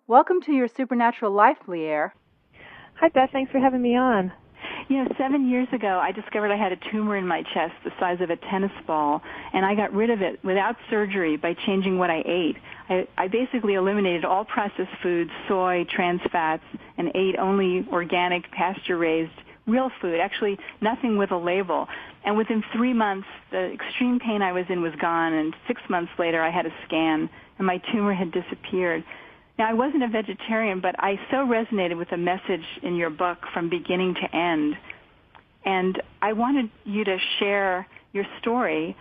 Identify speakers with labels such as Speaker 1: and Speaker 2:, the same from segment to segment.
Speaker 1: Welcome to your supernatural life, Lierre.
Speaker 2: Hi, Beth. Thanks for having me on.
Speaker 3: 7 years ago, I discovered I had a tumor in my chest the size of a tennis ball, and I got rid of it without surgery by changing what I ate. I basically eliminated all processed foods, soy, trans fats, and ate only organic, pasture-raised, real food, actually nothing with a label. And within 3 months, the extreme pain I was in was gone, and 6 months later, I had a scan, and my tumor had disappeared. Now, I wasn't a vegetarian, but I so resonated with the message in your book from beginning to end. And I wanted you to share your story.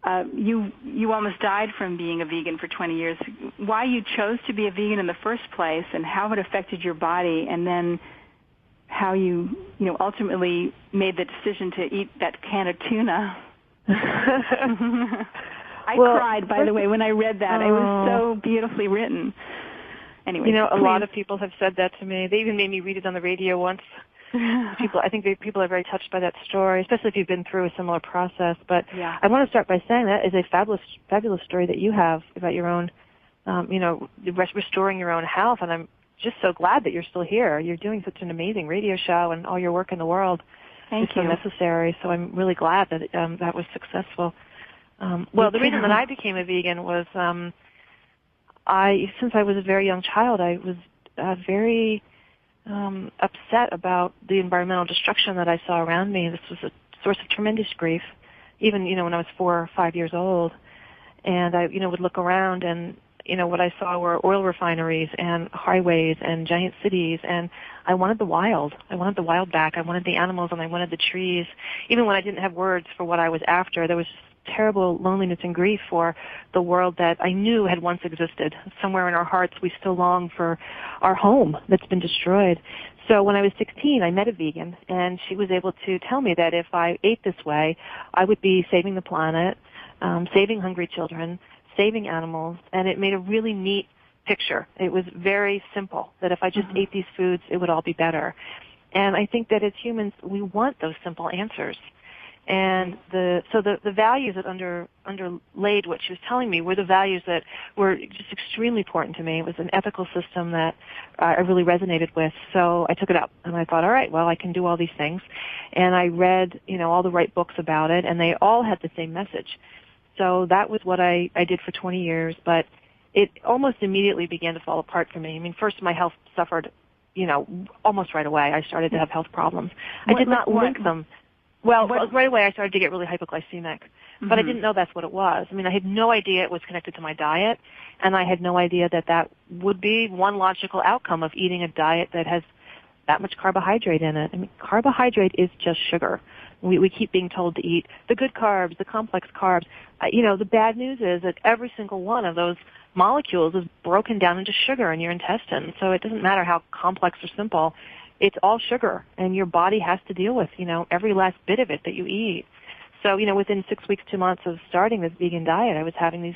Speaker 3: You almost died from being a vegan for 20 years. Why you chose to be a vegan in the first place, and how it affected your body, and then how you ultimately made the decision to eat that can of tuna. I cried, by the way, when I read that. It was so beautifully written. Anyway,
Speaker 2: a lot of people have said that to me. They even made me read it on the radio once. I think people are very touched by that story, especially if you've been through a similar process. But
Speaker 3: yeah.
Speaker 2: I want to start by saying that is a fabulous story that you have about your own, restoring your own health. And I'm just so glad that you're still here. You're doing such an amazing radio show, and all your work in the world is so necessary. So I'm really glad that that was successful. The reason that I became a vegan was since I was a very young child, I was very upset about the environmental destruction that I saw around me. This was a source of tremendous grief, even, when I was 4 or 5 years old. And I, would look around and, what I saw were oil refineries and highways and giant cities. And I wanted the wild. I wanted the wild back. I wanted the animals and I wanted the trees. Even when I didn't have words for what I was after, there was terrible loneliness and grief for the world that I knew had once existed. Somewhere in our hearts, we still long for our home that's been destroyed. So when I was 16, I met a vegan, and she was able to tell me that if I ate this way, I would be saving the planet, saving hungry children, saving animals, and it made a really neat picture. It was very simple, that if I just ate these foods, it would all be better. And I think that as humans, we want those simple answers. And the values that underlaid what she was telling me were the values that were just extremely important to me. It was an ethical system that I really resonated with. So I took it up, and I thought, all right, well, I can do all these things. And I read, all the right books about it, and they all had the same message. So that was what I did for 20 years, but it almost immediately began to fall apart for me. I mean, first my health suffered, almost right away. I started to have health problems. I did not link them. Well, right away I started to get really hypoglycemic, but I didn't know that's what it was. I mean, I had no idea it was connected to my diet, and I had no idea that would be one logical outcome of eating a diet that has that much carbohydrate in it. I mean, carbohydrate is just sugar. We keep being told to eat the good carbs, the complex carbs. The bad news is that every single one of those molecules is broken down into sugar in your intestines, so it doesn't matter how complex or simple. It's all sugar, and your body has to deal with, every last bit of it that you eat. So, within 6 weeks, 2 months of starting this vegan diet, I was having these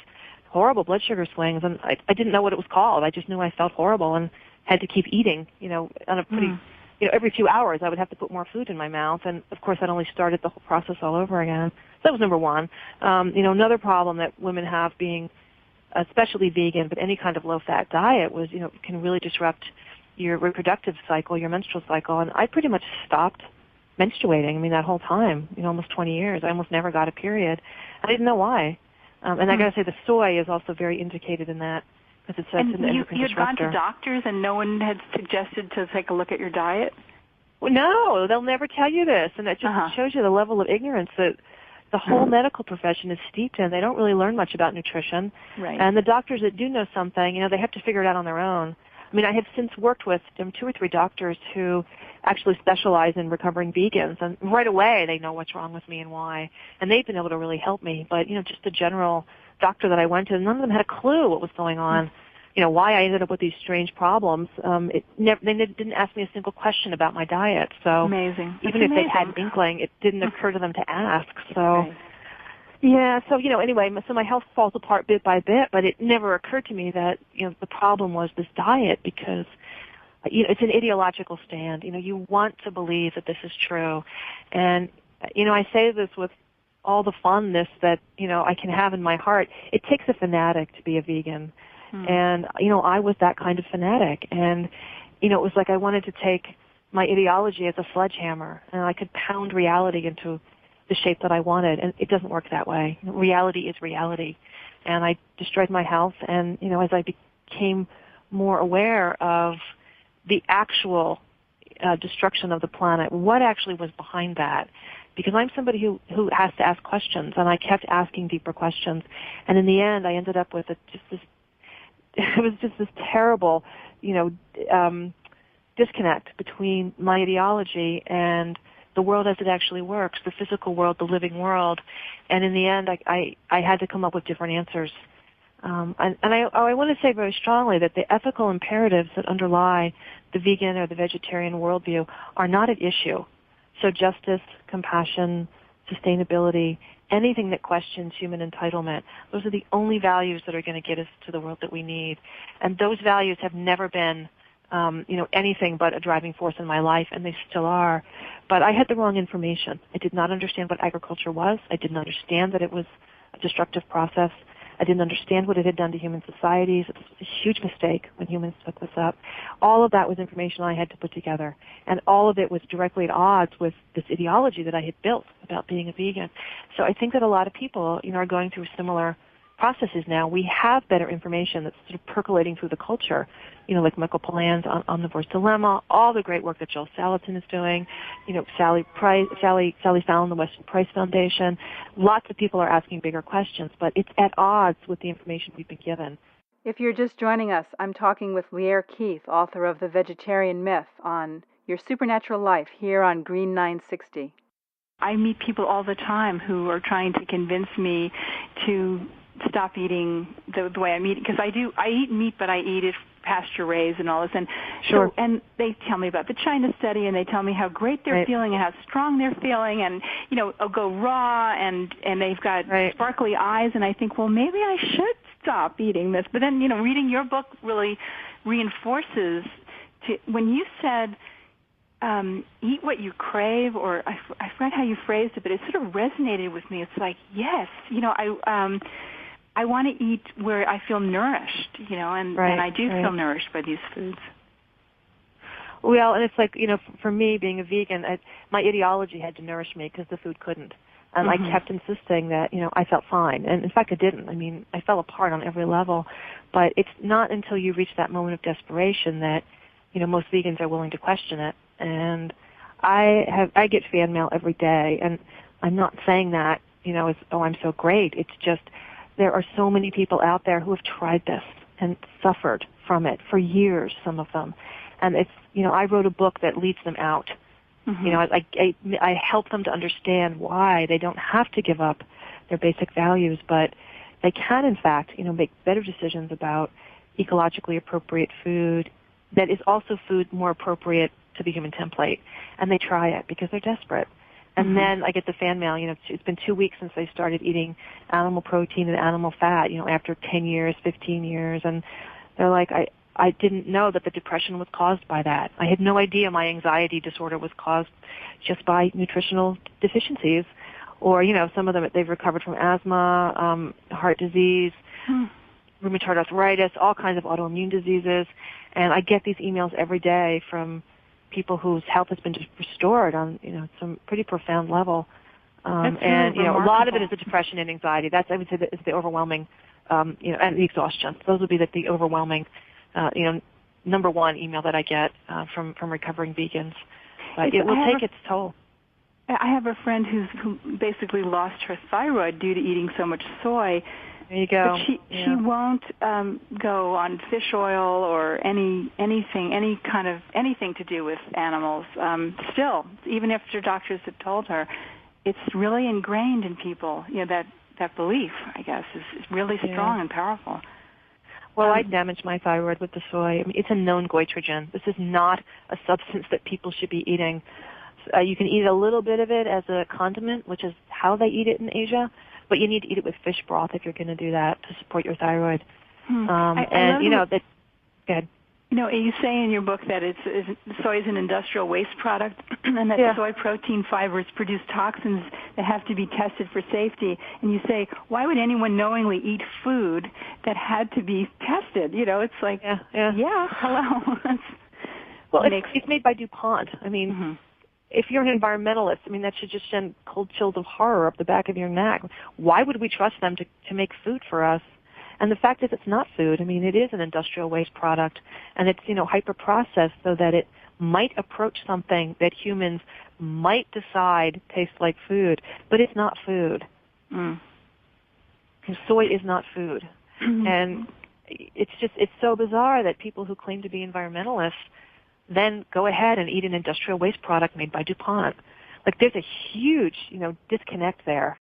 Speaker 2: horrible blood sugar swings, and I didn't know what it was called. I just knew I felt horrible and had to keep eating, on a pretty, every few hours I would have to put more food in my mouth, and of course that only started the whole process all over again. So that was number one. Another problem that women have being especially vegan, but any kind of low-fat diet was, can really disrupt your reproductive cycle, your menstrual cycle, and I pretty much stopped menstruating. I mean, that whole time, almost 20 years, I almost never got a period. I didn't know why. And I got to say, the soy is also very indicated in that because it's an endocrine disruptor.
Speaker 3: You had gone to doctors and no one had suggested to take a look at your diet?
Speaker 2: Well, no, they'll never tell you this, and it just shows you the level of ignorance that the whole medical profession is steeped in. They don't really learn much about nutrition.
Speaker 3: Right.
Speaker 2: And the doctors that do know something, they have to figure it out on their own. I mean, I have since worked with 2 or 3 doctors who actually specialize in recovering vegans, and right away they know what's wrong with me and why, and they've been able to really help me. But, just the general doctor that I went to, none of them had a clue what was going on, why I ended up with these strange problems. They didn't ask me a single question about my diet. So
Speaker 3: amazing.
Speaker 2: Even if they had an inkling, it didn't occur to them to ask. So.
Speaker 3: Right.
Speaker 2: Yeah, so, anyway, so my health falls apart bit by bit, but it never occurred to me that, the problem was this diet because, it's an ideological stand. You want to believe that this is true. And, I say this with all the fondness that, I can have in my heart. It takes a fanatic to be a vegan. And, I was that kind of fanatic. And, it was like I wanted to take my ideology as a sledgehammer, and I could pound reality into the shape that I wanted. And it doesn't work that way. Reality is reality. And I destroyed my health. And, as I became more aware of the actual destruction of the planet, what actually was behind that, because I'm somebody who has to ask questions, and I kept asking deeper questions. And in the end, I ended up with it was just this terrible, disconnect between my ideology and the world as it actually works, the physical world, the living world. And in the end, I had to come up with different answers. And I want to say very strongly that the ethical imperatives that underlie the vegan or the vegetarian worldview are not at issue. So justice, compassion, sustainability, anything that questions human entitlement, those are the only values that are going to get us to the world that we need. And those values have never been anything but a driving force in my life, and they still are. But I had the wrong information. I did not understand what agriculture was. I didn't understand that it was a destructive process. I didn't understand what it had done to human societies. It was a huge mistake when humans took this up. All of that was information I had to put together, and all of it was directly at odds with this ideology that I had built about being a vegan. So I think that a lot of people, are going through similar processes now. We have better information that's sort of percolating through the culture, like Michael Pollan's Omnivore's Dilemma, all the great work that Joel Salatin is doing, Sally Fallon, the Weston Price Foundation. Lots of people are asking bigger questions, but it's at odds with the information we've been given.
Speaker 1: If you're just joining us, I'm talking with Lierre Keith, author of The Vegetarian Myth, on your supernatural life here on Green 960.
Speaker 3: I meet people all the time who are trying to convince me to stop eating the way I'm eating, because I eat meat, but I eat it pasture raised and all this, and
Speaker 2: sure.
Speaker 3: So, and they tell me about the China study, and they tell me how great they're feeling and how strong they're feeling, and I'll go raw, and they've got sparkly eyes, and I think, well, maybe I should stop eating this. But then reading your book really reinforces when you said eat what you crave, or I forgot how you phrased it, but it sort of resonated with me. It's like, yes, I want to eat where I feel nourished, and I do feel nourished by these foods.
Speaker 2: Well, and it's like, for me, being a vegan, my ideology had to nourish me because the food couldn't. And I kept insisting that, I felt fine. And in fact, I didn't. I mean, I fell apart on every level. But it's not until you reach that moment of desperation that, most vegans are willing to question it. And I get fan mail every day. And I'm not saying that, as, I'm so great. It's just there are so many people out there who have tried this and suffered from it for years, some of them. And it's, I wrote a book that leads them out. I help them to understand why they don't have to give up their basic values, but they can, in fact, make better decisions about ecologically appropriate food that is also food more appropriate to the human template. And they try it because they're desperate. And then I get the fan mail, it's been 2 weeks since I started eating animal protein and animal fat, after 10 years, 15 years. And they're like, I didn't know that the depression was caused by that. I had no idea my anxiety disorder was caused just by nutritional deficiencies. Or, some of them, they've recovered from asthma, heart disease, rheumatoid arthritis, all kinds of autoimmune diseases. And I get these emails every day from people whose health has been just restored on, some pretty profound level. And, a lot of it is the depression and anxiety. That's, I would say, is the overwhelming, and the exhaustion. Those would be the overwhelming, number one email that I get from recovering vegans. But it will take its toll.
Speaker 3: I have a friend who basically lost her thyroid due to eating so much soy.
Speaker 2: There you go.
Speaker 3: But she won't go on fish oil or anything to do with animals. Still, even after doctors have told her, it's really ingrained in people. That belief, I guess, is really strong and powerful.
Speaker 2: Well, I damaged my thyroid with the soy. I mean, it's a known goitrogen. This is not a substance that people should be eating. You can eat a little bit of it as a condiment, which is how they eat it in Asia. But you need to eat it with fish broth if you're going to do that to support your thyroid. Go ahead.
Speaker 3: You know, you say in your book that soy is an industrial waste product and that soy protein fibers produce toxins that have to be tested for safety. And you say, why would anyone knowingly eat food that had to be tested? You know, it's like, hello.
Speaker 2: Well, it's made by DuPont. I mean, if you're an environmentalist, I mean, that should just send cold chills of horror up the back of your neck. Why would we trust them to make food for us? And the fact is it's not food. I mean, it is an industrial waste product, and it's, hyper-processed so that it might approach something that humans might decide tastes like food, but it's not food. Soy is not food. And it's so bizarre that people who claim to be environmentalists then go ahead and eat an industrial waste product made by DuPont. Like, there's a huge, disconnect there.